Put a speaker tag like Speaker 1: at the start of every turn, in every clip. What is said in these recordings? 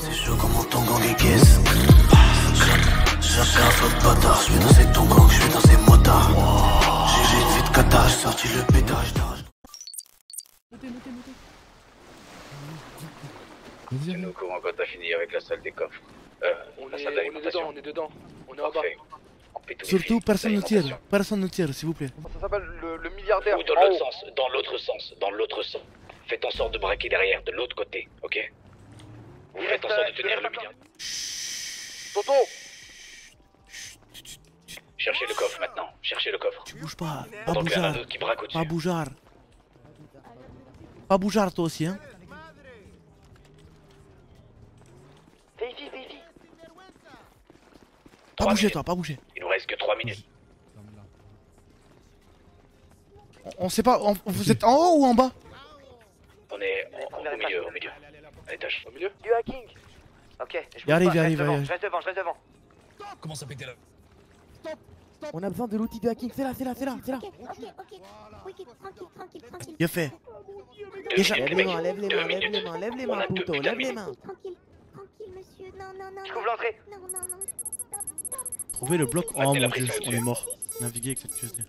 Speaker 1: C'est chaud comme mon tongan les caisses. J'ai fait un saut de bâtard, je suis dans ces tongans, je suis dans ces motards. J'ai une vie de cata, j'ai sorti le pétage.
Speaker 2: Tiens-nous au courant quand t'as fini avec la salle des coffres. La salle d'alimentation.
Speaker 3: On est dedans, on est en bas.
Speaker 4: Surtout, personne ne tire, s'il vous plaît.
Speaker 3: Ça s'appelle le milliardaire.
Speaker 2: Ou dans l'autre sens, dans l'autre sens. Faites en sorte de braquer derrière, de l'autre côté, ok? Vous faites en sorte de tenir le milliardaire.
Speaker 3: Tonton!
Speaker 2: Cherchez le coffre maintenant, cherchez le coffre.
Speaker 4: Tu bouges pas,
Speaker 2: Donc il y en a d'autres qui braquent au-dessus.
Speaker 4: pas bougeard. Pas bougeard toi aussi, hein.
Speaker 3: Vérifie.
Speaker 4: Pas bouger toi, pas bouger.
Speaker 2: Il nous reste que 3 minutes.
Speaker 4: On sait pas, vous êtes en haut ou en bas?
Speaker 2: On est au milieu, à l'étage.
Speaker 3: Au milieu?
Speaker 5: Du hacking. Ok, je
Speaker 4: Il arrive.
Speaker 5: Je reste devant.
Speaker 2: Comment ça pétait là?
Speaker 5: On a besoin de l'outil de hacking, c'est là.
Speaker 6: Ok, tranquille.
Speaker 4: Bien fait.
Speaker 2: Déjà,
Speaker 5: Lève les mains, Pouto, lève les mains.
Speaker 6: Tranquille, monsieur. Non.
Speaker 5: Je couvre l'entrée.
Speaker 6: Non.
Speaker 4: Trouvez le bloc. Oh
Speaker 2: Maintenez la
Speaker 4: mon dieu,
Speaker 2: pression
Speaker 4: on est mort. Naviguer avec cette QSD.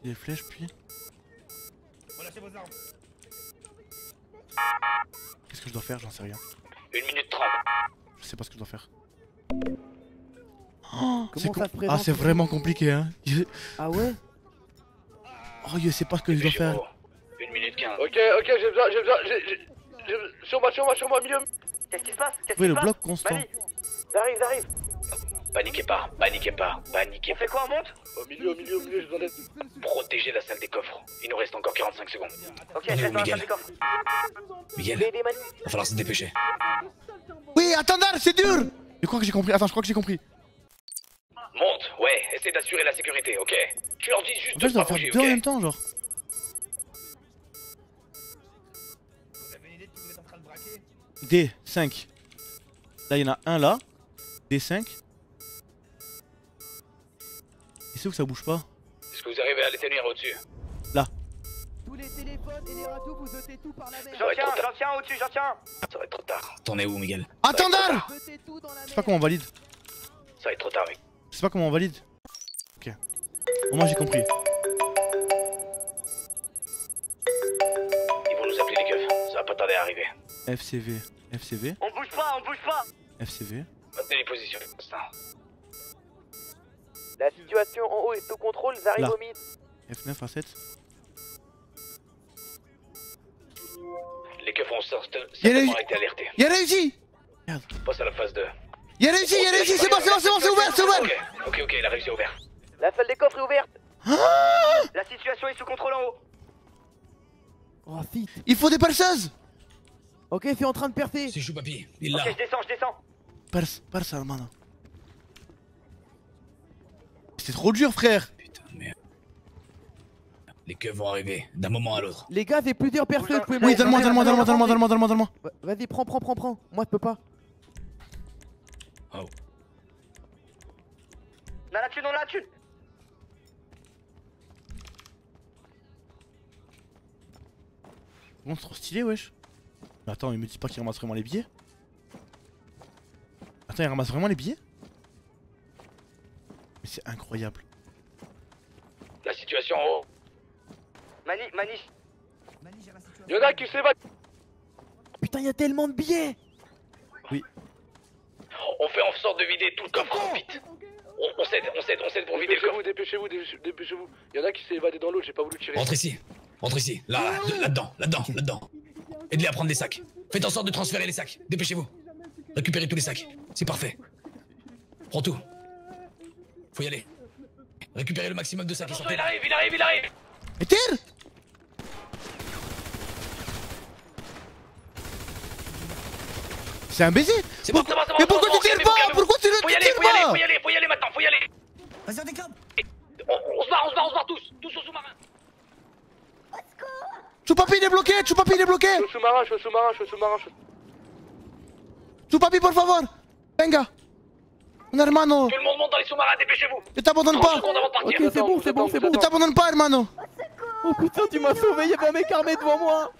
Speaker 4: J'ai des flèches puis.
Speaker 2: Relâchez vos armes.
Speaker 4: Qu'est-ce que je dois faire? J'en sais rien.
Speaker 2: 1 minute 30.
Speaker 4: Je sais pas ce que je dois faire. Oh,
Speaker 5: Comment ça se présente?
Speaker 4: Ah, c'est vraiment compliqué, hein.
Speaker 5: Ah ouais?
Speaker 4: Oh, je sais pas ce que je dois faire.
Speaker 2: 1 minute 15.
Speaker 3: Ok, j'ai besoin. Sur moi, milieu.
Speaker 5: Qu'est-ce qui se passe?
Speaker 4: Trouvez le bloc constant.
Speaker 5: Mani, j'arrive.
Speaker 2: Paniquez pas.
Speaker 5: On fait quoi, on monte?
Speaker 3: Au milieu, j'ai besoin d'aide.
Speaker 2: Protégez la salle des coffres. Il nous reste encore 45 secondes.
Speaker 5: Ok, je reste dans la salle des coffres.
Speaker 2: Miguel,
Speaker 5: Aidez Mani.
Speaker 2: va falloir se dépêcher.
Speaker 4: Oui, attendez, c'est dur. Je crois que j'ai compris. Attends, je crois que j'ai compris.
Speaker 2: Monte, ouais, essaie d'assurer la sécurité, ok? Tu leur dis juste
Speaker 4: En fait, je
Speaker 2: de
Speaker 4: dois
Speaker 2: pas
Speaker 4: faire
Speaker 2: bouger,
Speaker 4: deux en
Speaker 2: ok?
Speaker 4: même temps, genre. D5. Là, il y en a un là. D5. Et c'est où que ça bouge pas?
Speaker 2: Est-ce que vous arrivez à les tenir au-dessus?
Speaker 5: Tous les téléphones et les radios, vous ôtez tout par la mer.
Speaker 2: Ça va être trop tard.
Speaker 5: J'en tiens au-dessus.
Speaker 2: Ça va être trop tard. T'en es où, Miguel?
Speaker 4: Attendez!
Speaker 5: Jetez tout dans la
Speaker 4: Je sais pas comment on valide.
Speaker 2: Ça va être trop tard, mec.
Speaker 4: Je sais pas comment on valide. Ok. Au moins j'ai compris.
Speaker 2: Ils vont nous appeler les keufs. Ça va pas tarder à arriver.
Speaker 4: FCV.
Speaker 5: On bouge pas.
Speaker 4: FCV.
Speaker 2: Maintenez les positions.
Speaker 5: La situation en haut est sous contrôle, ils arrivent
Speaker 4: Là.
Speaker 5: au mid.
Speaker 4: F9 A7.
Speaker 2: Les keufs ont
Speaker 4: Il y a
Speaker 2: certainement été alertés.
Speaker 4: Il a réussi!
Speaker 2: Passe à la phase 2.
Speaker 4: Il a réussi, c'est bon, c'est ouvert!
Speaker 2: Ok, il a réussi à ouvert.
Speaker 5: La salle des coffres est ouverte.
Speaker 4: Ah,
Speaker 5: La situation est sous contrôle en haut. Oh, fit.
Speaker 4: il faut des perceuses!
Speaker 5: Ok, c'est en train de percer.
Speaker 2: C'est chou papy, il
Speaker 5: Ok, je descends.
Speaker 4: Perce, hermano. C'est trop dur, frère!
Speaker 2: Putain, merde. Les keufs vont arriver d'un moment à l'autre.
Speaker 5: Les gars, j'ai plusieurs perceuses.
Speaker 4: Oui, donne-moi.
Speaker 5: Vas-y, prends. Moi, je peux pas.
Speaker 2: Oh.
Speaker 5: On a la thune.
Speaker 4: Bon, c'est trop stylé, wesh. Mais attends, il me dit pas qu'il ramasse vraiment les billets? Attends, il ramasse vraiment les billets? Mais c'est incroyable.
Speaker 2: La situation en haut.
Speaker 5: Mani.
Speaker 3: Y'en a qui s'évadent.
Speaker 5: Putain, y a tellement de billets.
Speaker 2: On fait en sorte de vider tout le coffre vite. On cède pour vider le coffre.
Speaker 3: Dépêchez-vous. Y'en a qui s'est évadé dans l'eau, j'ai pas voulu tirer.
Speaker 7: Rentre ici, là-dedans. Aide-les à prendre des sacs. Faites en sorte de transférer les sacs, dépêchez-vous. Récupérez tous les sacs, c'est parfait. Prends tout. Faut y aller. Récupérez le maximum de sacs et sortez.
Speaker 2: Il arrive.
Speaker 4: Mais tire! C'est un baiser!
Speaker 2: C'est bon,
Speaker 4: Mais pourquoi tu tires pas? Pourquoi tu ne
Speaker 2: Faut y
Speaker 4: tires pas?
Speaker 2: aller maintenant, faut y aller.
Speaker 7: Vas-y, on déclame.
Speaker 2: On se barre tous au sous-marin.
Speaker 4: Choupapi il est bloqué!
Speaker 3: Je suis au sous-marin.
Speaker 4: Choupapi, por favor! Venga! Un hermano!
Speaker 2: Tout le monde monte dans les sous-marins, dépêchez-vous.
Speaker 4: Ne t'abandonne pas!
Speaker 2: Seconde avant de partir.
Speaker 5: Ok, c'est bon.
Speaker 4: Ne t'abandonne pas, hermano!
Speaker 5: Oh putain, tu m'as sauvé, y'avait un mec armé devant moi.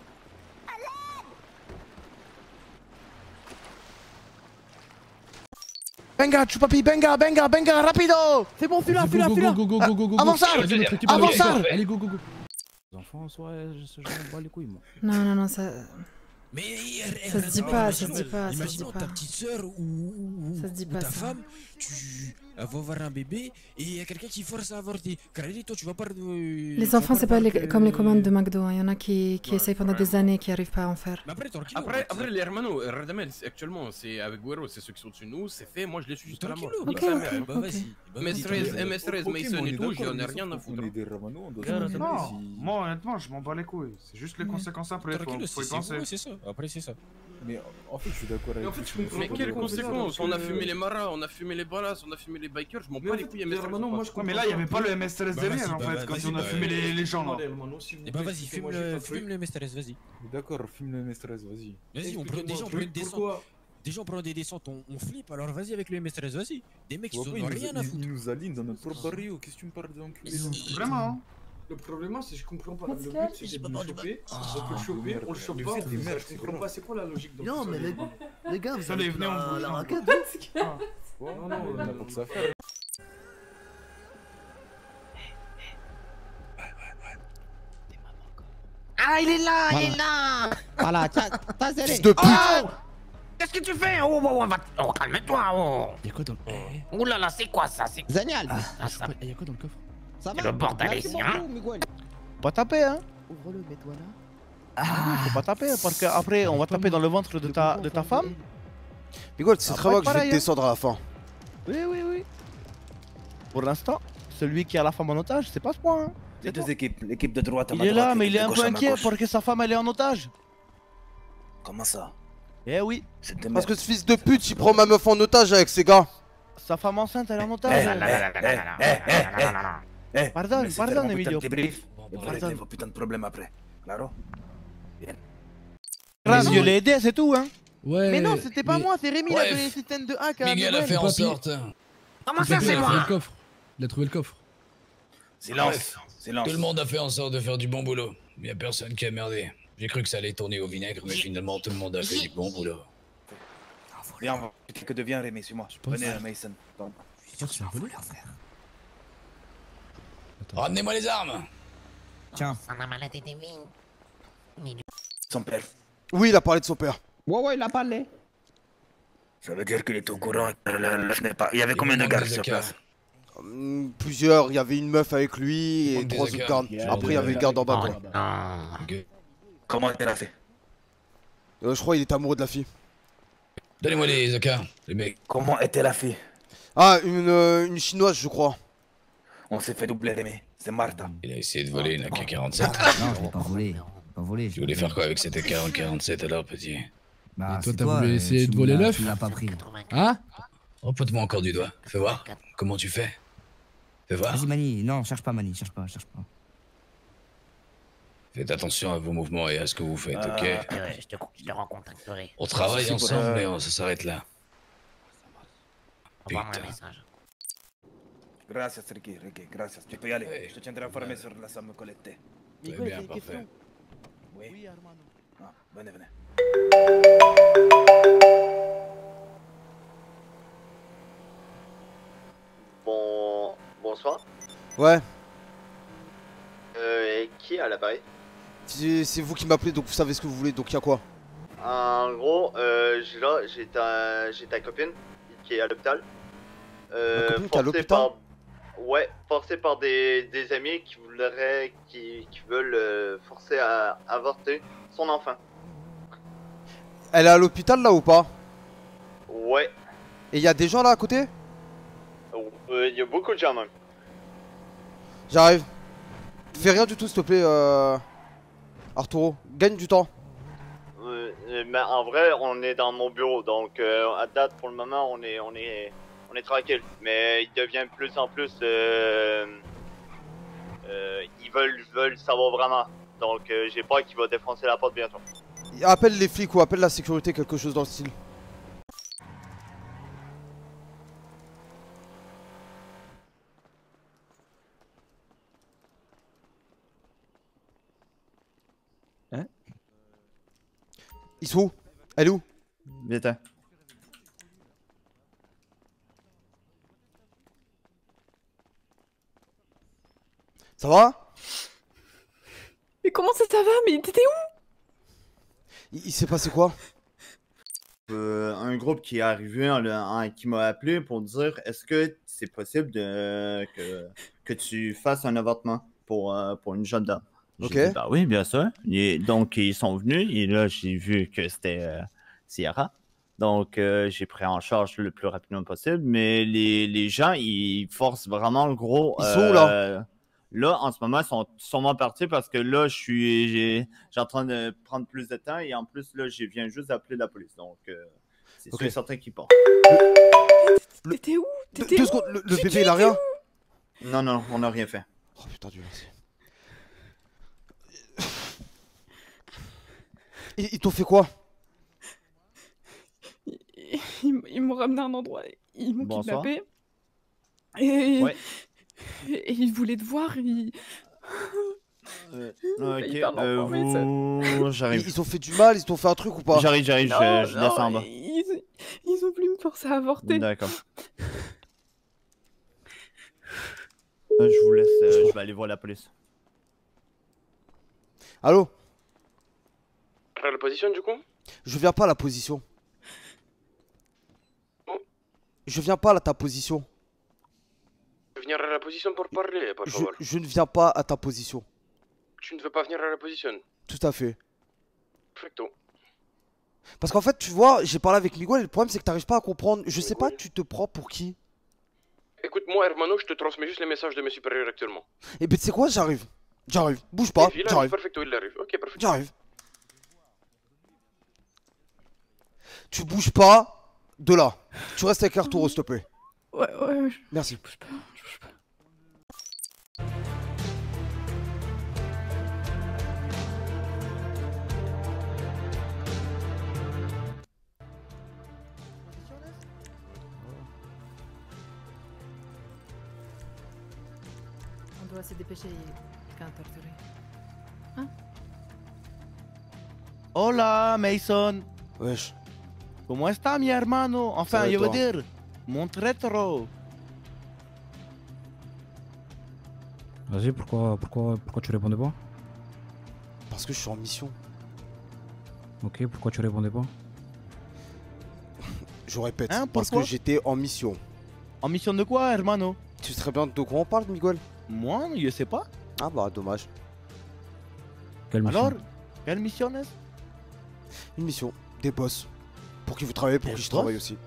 Speaker 4: Benga, Chupapi, Benga, rapido.
Speaker 5: C'est bon, celui-là,
Speaker 8: Go,
Speaker 5: celui-là,
Speaker 8: go,
Speaker 5: celui-là.
Speaker 8: go, go, go, go, go, go.
Speaker 4: Avançard.
Speaker 8: Vas-y, notre équipe,
Speaker 4: Avançard.
Speaker 8: allez, go, go, go. Les enfants, soit je m'en bats les couilles, moi.
Speaker 9: Non, ça.
Speaker 7: Mais
Speaker 9: Ça se dit pas, ça se dit pas, ça se dit
Speaker 7: imaginons
Speaker 9: pas.
Speaker 7: ta petite sœur ou
Speaker 9: Ça se dit
Speaker 7: ou
Speaker 9: pas,
Speaker 7: ta
Speaker 9: ça.
Speaker 7: femme, elle va avoir un bébé et il y a quelqu'un qui force à avorter. Carrément, toi tu vas pas.
Speaker 9: Les enfants, c'est pas comme les commandes de McDo. Il y en a qui essayent pendant des années et qui arrivent pas à en faire.
Speaker 7: Mais après, tranquille.
Speaker 10: Après, les hermanos, Radamel, actuellement, c'est avec Guero, c'est ceux qui sont dessus de nous, c'est fait, moi je les suis jusqu'à la mort.
Speaker 7: Tranquille,
Speaker 9: Ok,
Speaker 7: nique sa
Speaker 9: ok,
Speaker 7: mère. Bah
Speaker 9: ok.
Speaker 7: vas-y. Bah, vas-y,
Speaker 10: MS13, Mason et tout, j'en ai rien à foutre.
Speaker 11: On est des Ramanos, on doit
Speaker 8: Non,
Speaker 11: se
Speaker 8: moi honnêtement, je m'en bats les couilles. C'est juste les conséquences après,
Speaker 7: Tranquille,
Speaker 8: faut y
Speaker 7: c'est
Speaker 8: penser.
Speaker 7: ouais, c'est ça. Après, c'est ça.
Speaker 11: Mais en fait, je suis d'accord avec
Speaker 10: Mais en fait, je comprends. Mais quelles conséquences? On a fumé les maras, on a fumé les balas, on a fumé les bikers, je m'en bats les couilles, MS13.
Speaker 8: Ouais, mais là, il y avait pas le MS13
Speaker 7: Bah,
Speaker 8: derrière
Speaker 7: vas-y,
Speaker 8: en
Speaker 7: bah,
Speaker 8: fait, quand
Speaker 7: vas-y,
Speaker 8: on a
Speaker 7: bah,
Speaker 8: fumé les gens là.
Speaker 7: Et bah vas-y, fume le MS13, vas-y.
Speaker 11: D'accord, filme le MS13, vas-y.
Speaker 7: Vas-y, déjà on prend une descente. Déjà on prend des descentes, on flippe, alors vas-y avec le MS13, vas-y. Des mecs ils ont rien à foutre.
Speaker 11: Ils nous alignent dans notre propre barrio, qu'est-ce que tu me parles d'enculé?
Speaker 8: Vraiment, hein.
Speaker 10: Le problème, c'est que je comprends pas. Le but, c'est de le choper. On peut le choper, on le chope pas. Je comprends pas, c'est quoi la logique dans
Speaker 5: Non, mais les gars, vous
Speaker 8: Allez,
Speaker 5: avez
Speaker 8: venez, on bouge.
Speaker 5: la raquette.
Speaker 11: Non, on n'a pas que ça à faire.
Speaker 5: Ah, il est là. Voilà, tiens,
Speaker 4: Fils de pute.
Speaker 5: Qu'est-ce que tu fais? Oh, calme-toi, oh.
Speaker 8: Y'a quoi dans le.
Speaker 5: Oh là là, c'est quoi ça? C'est génial.
Speaker 8: Y'a quoi dans le coffre?
Speaker 5: Ça va? Le bordel ici, hein?
Speaker 4: Pas taper, hein.
Speaker 5: Ouvre-le, mets-toi là.
Speaker 4: Faut pas taper, parce qu'après, on va taper dans le ventre de ta femme.
Speaker 12: Miguel, c'est
Speaker 4: Ça
Speaker 12: très
Speaker 4: va
Speaker 12: bien
Speaker 4: être
Speaker 12: que je vais
Speaker 4: pareil,
Speaker 12: te
Speaker 4: hein.
Speaker 12: descendre à la fin.
Speaker 4: Oui. Pour l'instant, celui qui a la femme en otage, c'est pas ce point. Hein.
Speaker 1: Les deux équipes, l'équipe de droite à ma
Speaker 4: Il est
Speaker 1: droite,
Speaker 4: là, mais il est
Speaker 1: l'équipe
Speaker 4: un
Speaker 1: de
Speaker 4: peu
Speaker 1: gauche à ma
Speaker 4: inquiet
Speaker 1: gauche.
Speaker 4: parce que sa femme elle est en otage.
Speaker 12: Comment ça?
Speaker 4: Eh oui,
Speaker 12: Parce que ce fils de pute, il prend ma meuf en otage avec ses gars.
Speaker 4: sa femme enceinte elle est en otage. Pardonne, Emilio.
Speaker 12: Et vous réglez vos putains de problèmes après. Claro?
Speaker 4: Grave, je l'ai aidé, c'est tout, hein.
Speaker 8: Ouais.
Speaker 5: Mais non, c'était pas moi, c'est Rémi, il a
Speaker 7: Bref.
Speaker 5: donné les systèmes de hack à
Speaker 7: Miguel a fait en
Speaker 8: Papy.
Speaker 7: sorte.
Speaker 5: Comment ça, c'est
Speaker 8: Il a trouvé
Speaker 5: moi?
Speaker 8: le coffre. Il a trouvé le coffre.
Speaker 12: Silence. Silence.
Speaker 7: Tout le monde a fait en sorte de faire du bon boulot. Il y a personne qui a merdé. J'ai cru que ça allait tourner au vinaigre, mais finalement tout le monde a fait du bon boulot.
Speaker 12: Viens, on va que devient Rémi, suis-moi. Venez, Mason.
Speaker 8: Je suis sûr que c'est un voleur.
Speaker 7: Ramenez-moi les armes.
Speaker 5: Tiens.
Speaker 12: Son père. Oui, il a parlé de son père.
Speaker 5: Ouais, il a parlé.
Speaker 12: Ça veut dire qu'il est au courant. Il y avait combien de gardes sur place?
Speaker 1: Plusieurs, il y avait une meuf avec lui et
Speaker 7: Des
Speaker 1: 3 autres
Speaker 7: écarts.
Speaker 1: gardes. Après, il y avait le garde en bas. Quoi.
Speaker 12: Comment elle a fait?
Speaker 1: Je crois qu'il était amoureux de la fille.
Speaker 7: Donnez-moi les AK, les mecs.
Speaker 12: Comment était la fille?
Speaker 1: Ah, une chinoise, je crois.
Speaker 12: On s'est fait doubler, Rémi. C'est Martha.
Speaker 7: Il a essayé de voler une AK-47.
Speaker 5: Non, je l'ai pas volé. Pas volé.
Speaker 7: Tu voulais faire quoi avec cette AK-47 alors, petit?
Speaker 8: Et toi, t'as voulu essayer de voler l'œuf?
Speaker 5: Tu l'as pas pris.
Speaker 8: Hein?
Speaker 7: Oh, pointe-moi encore du doigt. Fais voir. Comment tu fais? Fais voir.
Speaker 5: Vas-y, Mani. Non, cherche pas, Mani. Cherche pas.
Speaker 7: Faites attention à vos mouvements et à ce que vous faites, ok?
Speaker 5: Je te recontacterai.
Speaker 7: On travaille ensemble, mais ça s'arrête là. Putain.
Speaker 12: Gracias, Ricky. Gracias. Tu peux y aller.
Speaker 7: Ouais.
Speaker 12: Je te tiendrai informé sur la somme collectée.
Speaker 7: Très bien, parfait.
Speaker 12: Oui, hermano. Ah, venez.
Speaker 3: Bonsoir.
Speaker 1: Ouais,
Speaker 3: Et qui a l'appareil?
Speaker 1: c'est vous qui m'appelez, donc vous savez ce que vous voulez, donc y'a quoi?
Speaker 3: En gros, j'ai ta copine qui est à l'hôpital.
Speaker 1: Ma copine qui est à l'hôpital?
Speaker 3: Ouais, forcée par des amis qui veulent forcer à avorter son enfant.
Speaker 1: Elle est à l'hôpital là ou pas?
Speaker 3: Ouais,
Speaker 1: Et y'a des gens là à côté?
Speaker 3: il y a beaucoup de gens même.
Speaker 1: J'arrive. Fais rien du tout, s'il te plaît, Arturo. Gagne du temps.
Speaker 3: Mais en vrai, on est dans mon bureau, donc à date pour le moment, on est tranquille. Mais il devient de plus en plus, ils veulent savoir vraiment. Donc j'ai peur qu'il va défoncer la porte bientôt.
Speaker 1: Appelle les flics ou appelle la sécurité, quelque chose dans le style.
Speaker 5: Hein?
Speaker 1: Ils sont où? Elle est où?
Speaker 5: Viens.
Speaker 13: Ça va?
Speaker 9: Mais comment ça va? Mais t'étais où?
Speaker 13: Il s'est passé quoi?
Speaker 3: Un groupe qui est arrivé, qui m'a appelé pour dire est-ce que c'est possible que tu fasses un avortement pour une jeune dame.
Speaker 13: Ok.
Speaker 3: J'ai dit, bah oui, bien sûr. Donc, ils sont venus et là, j'ai vu que c'était Sierra. Donc, j'ai pris en charge le plus rapidement possible. Mais les gens, ils forcent vraiment le gros.
Speaker 13: Ils sont où là?
Speaker 3: Là, en ce moment, ils sont sûrement partis parce que là, j'ai en train de prendre plus de temps et en plus, là, je viens juste d'appeler la police. Donc, c'est sûr et certain qu'ils partent.
Speaker 9: T'étais où?
Speaker 13: Deux secondes, le bébé, il a rien?
Speaker 3: Non, non, on n'a rien fait.
Speaker 13: Oh putain, Dieu merci. Ils t'ont fait quoi?
Speaker 9: Ils m'ont ramené à un endroit, ils m'ont
Speaker 3: Bonsoir.
Speaker 9: kidnappé. Et...
Speaker 3: Ouais.
Speaker 9: et ils voulaient te voir, ils...
Speaker 3: Ok, j'arrive.
Speaker 13: Ils t'ont fait du mal, ils t'ont fait un truc ou pas?
Speaker 3: J'arrive, je descends en bas.
Speaker 9: Ils ont voulu me forcer à avorter.
Speaker 3: D'accord. Je vous laisse, je vais aller voir la police.
Speaker 13: Allô?
Speaker 14: À la position du coup?
Speaker 13: Je viens pas à la position. Je viens pas à ta position.
Speaker 14: Tu veux venir à la position pour parler, par favor.
Speaker 13: Je ne viens pas à ta position.
Speaker 14: Tu ne veux pas venir à la position?
Speaker 13: Tout à fait.
Speaker 14: Perfecto.
Speaker 13: Parce qu'en fait, tu vois, j'ai parlé avec Miguel et le problème c'est que t'arrives pas à comprendre. Je sais pas, tu te prends pour qui?
Speaker 14: Écoute, moi, hermano, je te transmets juste les messages de mes supérieurs actuellement.
Speaker 13: Eh ben, tu sais quoi, j'arrive. J'arrive. Bouge pas,
Speaker 14: Il arrive,
Speaker 13: j'arrive.
Speaker 14: perfecto, il arrive. Ok, perfecto.
Speaker 13: J'arrive. Tu bouges pas de là. Tu restes avec Arturo, s'il te plaît.
Speaker 9: Ouais.
Speaker 13: Merci.
Speaker 9: Je bouge pas. On doit se dépêcher, quelqu'un torturé. Hein?
Speaker 4: Hola, Mason.
Speaker 13: Wesh.
Speaker 4: ¿Cómo está, mi hermano?
Speaker 13: Ça
Speaker 4: Enfin,
Speaker 13: va,
Speaker 4: je veux
Speaker 13: toi?
Speaker 4: dire, mon rétro.
Speaker 8: Vas-y, pourquoi tu répondais pas?
Speaker 13: Parce que je suis en mission.
Speaker 8: Ok, pourquoi tu répondais pas?
Speaker 13: Je répète,
Speaker 4: Hein,
Speaker 13: parce que
Speaker 4: pourquoi?
Speaker 13: j'étais en mission.
Speaker 4: En mission de quoi, hermano?
Speaker 13: Tu sais très bien de quoi on parle, Miguel?
Speaker 4: Moi, je sais pas.
Speaker 13: Ah bah, dommage.
Speaker 8: Quelle mission?
Speaker 4: Alors, quelle mission est-ce?
Speaker 13: Une mission, des boss. Pour qui vous travaillez, pour
Speaker 4: Des
Speaker 13: qui je
Speaker 4: boss?
Speaker 13: travaille aussi.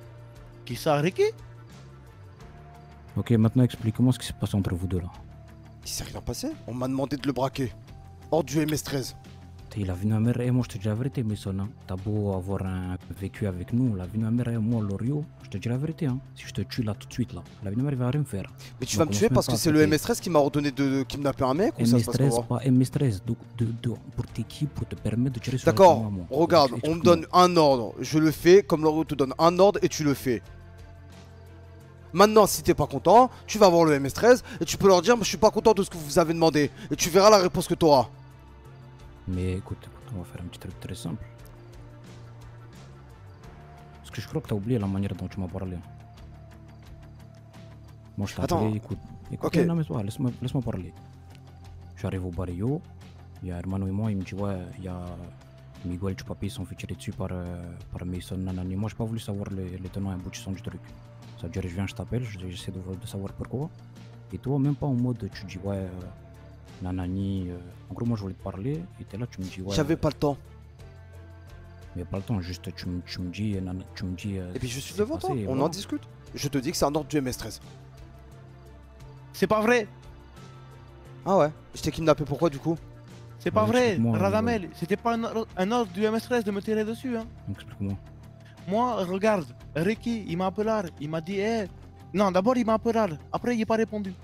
Speaker 4: Qui ça, Ricky?
Speaker 8: Ok, maintenant explique-moi ce qui s'est passé entre vous deux là.
Speaker 13: Il s'est rien passé. On m'a demandé de le braquer. Hors du MS-13.
Speaker 8: Il a vu ma mère et moi, je te dis la vérité, Mason. Hein. T'as beau avoir vécu avec nous, la vie de ma mère et moi, Lorio, je te dis la vérité. Hein. Si je te tue là tout de suite, là, la vie de ma mère, il va rien faire.
Speaker 13: Mais tu vas me tuer parce que c'est le MS-13 qui m'a ordonné de kidnapper un mec ou ça se passe
Speaker 8: MS-13,
Speaker 13: comment?
Speaker 8: pas MS-13. Pour tes qui? Pour te permettre de tirer sur
Speaker 13: D'accord,
Speaker 8: ta maman.
Speaker 13: regarde, on me donne un ordre, je le fais, comme Lorio te donne un ordre et tu le fais. Maintenant, si t'es pas content, tu vas voir le MS-13 et tu peux leur dire, je suis pas content de ce que vous avez demandé. Et tu verras la réponse que t'auras.
Speaker 8: Mais écoute, on va faire un petit truc très simple. Parce que je crois que t'as oublié la manière dont tu m'as parlé. Moi je t'ai appelé, écoute,
Speaker 13: ok.
Speaker 8: non mais toi, laisse-moi parler. J'arrive au barrio, il y a Hermano et moi, il me dit ouais, il y a Miguel du papier, ils sont fait tirer dessus par Mason, nanani. Moi j'ai pas voulu savoir les tenants et aboutissants du truc. Ça veut dire je viens, je t'appelle, j'essaie de savoir pourquoi. Et toi, même pas en mode tu dis ouais, nanani. En gros, moi je voulais te parler, et t'es là, tu me dis ouais.
Speaker 13: J'avais pas le temps.
Speaker 8: Mais pas le temps, juste tu me dis.
Speaker 13: Et puis je suis devant toi, on en discute. Je te dis que c'est un ordre du MS-13.
Speaker 4: C'est pas vrai.
Speaker 13: Ah ouais? Je t'ai kidnappé pourquoi du coup?
Speaker 4: C'est pas vrai, Radamel. C'était pas un ordre du MS-13 de me tirer dessus, hein.
Speaker 8: Explique-moi.
Speaker 4: Moi, regarde, Ricky, il m'a appelé, il m'a dit, non, d'abord il m'a appelé, après il n'a pas répondu.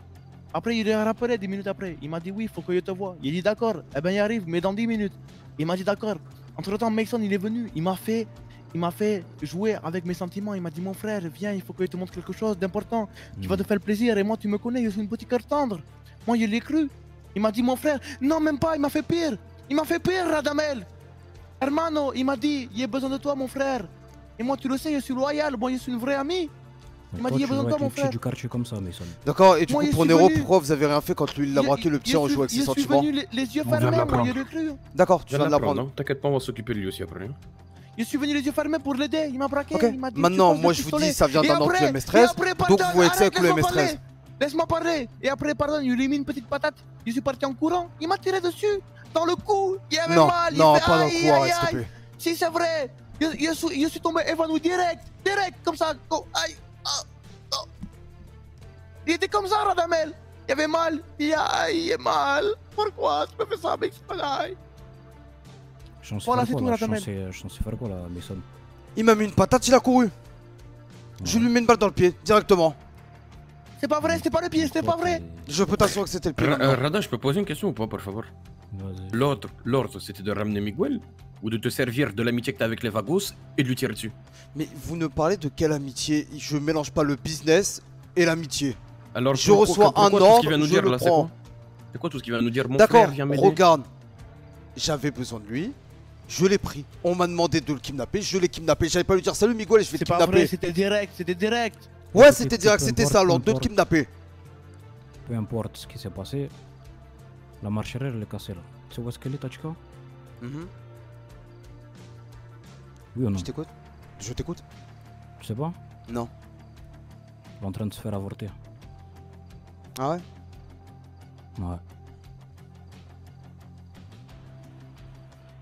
Speaker 4: Après il a rappelé 10 minutes après, il m'a dit oui, il faut que je te voie. Il dit d'accord, eh ben il arrive, mais dans 10 minutes. Il m'a dit d'accord. Entre temps, Mason il est venu, il m'a fait jouer avec mes sentiments, il m'a dit mon frère, viens, il faut que je te montre quelque chose d'important. Tu vas te faire plaisir et moi tu me connais, je suis une petite cœur tendre. Moi je l'ai cru. Il m'a dit mon frère, non même pas, il m'a fait pire. Il m'a fait pire, Radamel. Hermano, il m'a dit, j'ai besoin de toi mon frère. Et moi tu le sais, je suis loyal, moi je suis une vraie amie. Il m'a dit, il y a besoin de toi, mon frère.
Speaker 8: du quartier comme ça, Mason.
Speaker 13: D'accord, et du
Speaker 4: Moi,
Speaker 13: coup,
Speaker 4: je
Speaker 13: pour
Speaker 4: suis
Speaker 13: Nero,
Speaker 4: venu.
Speaker 13: pourquoi vous avez rien fait quand lui il l'a braqué, le petit en jouant avec ses sentiments?
Speaker 4: Je suis venu les yeux
Speaker 15: On vient de
Speaker 4: fermés, moi,
Speaker 15: l'apprendre.
Speaker 4: il a cru.
Speaker 13: D'accord, tu viens de l'apprendre.
Speaker 15: Non, t'inquiète pas, on va s'occuper de lui aussi après. Hein.
Speaker 4: Je suis venu les yeux fermés pour l'aider, il m'a braqué,
Speaker 13: Ok,
Speaker 4: il m'a dit.
Speaker 13: maintenant,
Speaker 4: tu poses
Speaker 13: moi
Speaker 4: le
Speaker 13: je vous
Speaker 4: pistolet.
Speaker 13: dis, ça vient
Speaker 4: Et
Speaker 13: d'un
Speaker 4: après-
Speaker 13: oncle
Speaker 4: et
Speaker 13: MS13,
Speaker 4: après,
Speaker 13: donc
Speaker 4: pardon,
Speaker 13: vous voyez que c'est avec
Speaker 4: arrête,
Speaker 13: le
Speaker 4: laisse-moi
Speaker 13: MS13.
Speaker 4: parler. Laisse-moi parler. Et après, pardon, il lui a mis une petite patate. Je suis parti en courant. Il m'a tiré dessus, dans le cou. Il avait
Speaker 13: Non,
Speaker 4: mal.
Speaker 13: non,
Speaker 4: il fait
Speaker 13: pas dans le
Speaker 4: aïe,
Speaker 13: cou, arrête,
Speaker 4: aïe,
Speaker 13: s'il te
Speaker 4: aïe.
Speaker 13: plaît.
Speaker 4: Si, c'est vrai. Je suis tombé évanoui direct, comme ça. Oh, aïe. Ah, oh. Il était comme ça, Radamel. Il avait mal. Il est mal. Pourquoi tu me fais ça, mec? C'est pas grave.
Speaker 8: Je
Speaker 4: Voilà, c'est tout, Radamel.
Speaker 8: suis censé faire quoi là, Mason?
Speaker 13: Il m'a mis une patate, il a couru. Je lui mets une balle dans le pied, directement.
Speaker 4: C'est pas vrai, c'était pas le pied, c'était pas vrai.
Speaker 13: Je peux t'assurer que c'était le pied. maintenant.
Speaker 15: Rada, je peux poser une question ou pas, por favor? L'ordre, c'était de ramener Miguel ou de te servir de l'amitié que t'as avec les Vagos et de lui tirer dessus?
Speaker 13: Mais vous ne parlez de quelle amitié? Je mélange pas le business et l'amitié.
Speaker 15: Alors,
Speaker 13: je reçois un
Speaker 15: tout ce
Speaker 13: ordre,
Speaker 15: qu'il vient nous
Speaker 13: je
Speaker 15: dire
Speaker 13: le
Speaker 15: là, c'est
Speaker 13: prends.
Speaker 15: quoi? C'est quoi tout ce qu'il vient nous dire? Mon
Speaker 13: D'accord,
Speaker 15: frère vient m'aider.
Speaker 13: regarde. J'avais besoin de lui. Je l'ai pris. On m'a demandé de le kidnapper. Je l'ai kidnappé. J'allais pas lui dire salut Miguel, je vais te
Speaker 4: C'est pas vrai,
Speaker 13: kidnapper.
Speaker 4: c'était direct, c'était direct.
Speaker 13: Ouais, c'était direct, c'était ça, l'ordre de te kidnapper.
Speaker 8: Peu importe ce qui s'est passé, la marche arrière elle est cassée là. Tu sais où est-ce qu'elle est, Tachika? Oui ou non?
Speaker 13: Je t'écoute. Je t'écoute.
Speaker 8: Tu sais pas?
Speaker 13: Non.
Speaker 8: Elle est en train de se faire avorter.
Speaker 13: Ah ouais?
Speaker 8: Ouais.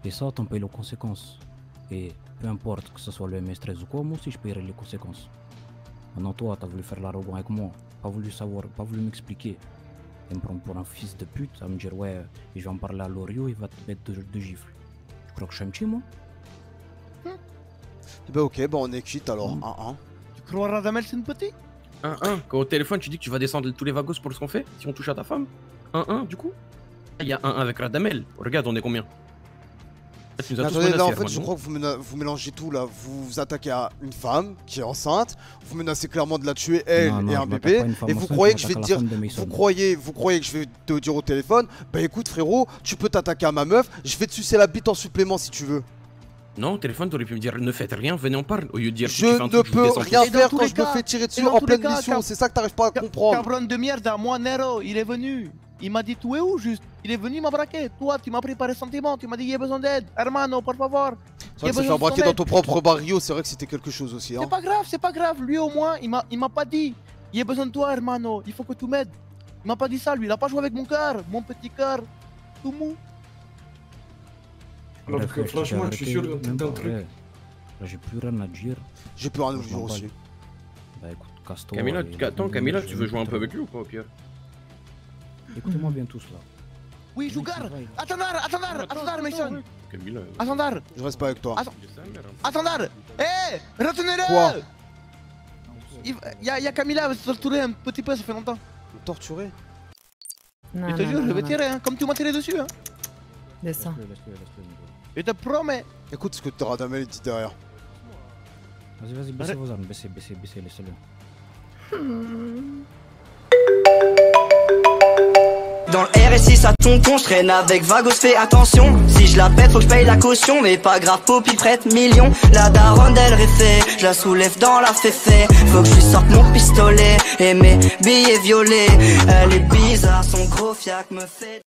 Speaker 8: Et ça, t'en payes les conséquences. Et peu importe que ce soit le MS13 ou quoi, moi aussi je paierai les conséquences. Maintenant, toi, t'as voulu faire l'arrogant avec moi, pas voulu savoir, pas voulu m'expliquer. Et me prendre pour un fils de pute, à me dire, ouais, je vais en parler à Loriot, il va te mettre deux gifles. Tu crois que je suis un petit, moi?
Speaker 13: Bah ok, bah on est quitte alors. 1-1.
Speaker 4: Tu crois Radamel c'est une petite?
Speaker 15: 1-1. Quand au téléphone, tu dis que tu vas descendre tous les Vagos pour ce qu'on fait si on touche à ta femme? 1-1 du coup? Il y a 1-1 avec Radamel. Regarde, on est combien? Tu nous as tous
Speaker 13: Attendez, là en
Speaker 15: menacés,
Speaker 13: fait, je
Speaker 15: Hermano.
Speaker 13: crois que vous mélangez tout là. Vous vous attaquez à une femme qui est enceinte. Vous menacez clairement de la tuer, elle
Speaker 8: Non, non,
Speaker 13: et un
Speaker 8: je m'attaque
Speaker 13: bébé.
Speaker 8: pas à une femme
Speaker 13: Et vous
Speaker 8: enceinte,
Speaker 13: croyez
Speaker 8: je
Speaker 13: que je vais te
Speaker 8: m'attaque à
Speaker 13: dire.
Speaker 8: la femme de Mason.
Speaker 13: Vous croyez que je vais te dire au téléphone. Bah écoute, frérot, tu peux t'attaquer à ma meuf. Je vais te sucer la bite en supplément si tu veux.
Speaker 15: Non, au téléphone, t'aurais pu me dire ne faites rien, venez on parle. Au lieu de dire si
Speaker 13: Je
Speaker 15: tu fais un
Speaker 13: ne
Speaker 15: truc, je vous
Speaker 13: peux
Speaker 15: descends
Speaker 13: rien
Speaker 15: tous.
Speaker 13: faire quand je me fais tirer dessus en pleine mission. C'est ça que t'arrives pas à comprendre.
Speaker 4: Cabron de merde, moi Nero, il est venu. Il m'a dit, tu es où juste? Il est venu, il m'a braqué. Toi, tu m'as pris par les sentiments. Tu m'as dit, il y a besoin d'aide. Hermano, por favor.
Speaker 13: C'est vrai que se faire braquer dans ton propre barrio, c'est vrai que c'était quelque chose aussi. Hein.
Speaker 4: C'est pas grave. Lui au moins, il m'a pas dit. Il y a besoin de toi, hermano. Il faut que tu m'aides. Il m'a pas dit ça, lui. Il a pas joué avec mon cœur. Mon petit cœur. Tout mou.
Speaker 10: Alors
Speaker 8: Bref,
Speaker 10: que
Speaker 8: je t'ai
Speaker 10: franchement, je suis sûr
Speaker 8: arrêté,
Speaker 10: d'un
Speaker 8: même
Speaker 10: truc.
Speaker 8: pas, ouais. Là, j'ai plus rien à dire.
Speaker 13: J'ai plus rien à
Speaker 8: Je
Speaker 13: vous dire
Speaker 8: m'en
Speaker 13: aussi.
Speaker 8: bats. Bah écoute, casse-toi.
Speaker 15: Camilla,
Speaker 8: et-
Speaker 15: attends, Camilla, tu veux
Speaker 8: je-
Speaker 15: jouer un peu avec lui ou pas, au pire?
Speaker 8: Écoutez-moi bien tous là.
Speaker 4: Oui, Jougar. Attendez, Mason.
Speaker 15: Camilla.
Speaker 4: Attendez.
Speaker 13: Je reste pas avec toi.
Speaker 4: Attendez. Hé, retenez-le.
Speaker 13: Quoi?
Speaker 4: Il y a Camilla, elle va se torturer un petit peu, ça fait longtemps.
Speaker 13: Torturer?
Speaker 9: Non,
Speaker 4: Je te
Speaker 9: non,
Speaker 4: jure,
Speaker 9: non,
Speaker 4: je vais
Speaker 9: non.
Speaker 4: tirer, hein, comme tu m'as tiré dessus. Hein.
Speaker 9: Descends.
Speaker 4: Je te promets.
Speaker 13: Écoute ce que Radamel dit derrière.
Speaker 8: Vas-y, baissez vos armes, baissez, laissez-le.
Speaker 16: Dans le RSI ça tonton, je traîne avec Vagos, fais attention. Si je la pète faut que je paye la caution, mais pas grave, Poppy prête millions. La daronne elle réfait, je la soulève dans la féfé. Faut que je lui sorte mon pistolet et mes billets violets. Elle est bizarre, son gros fiac me fait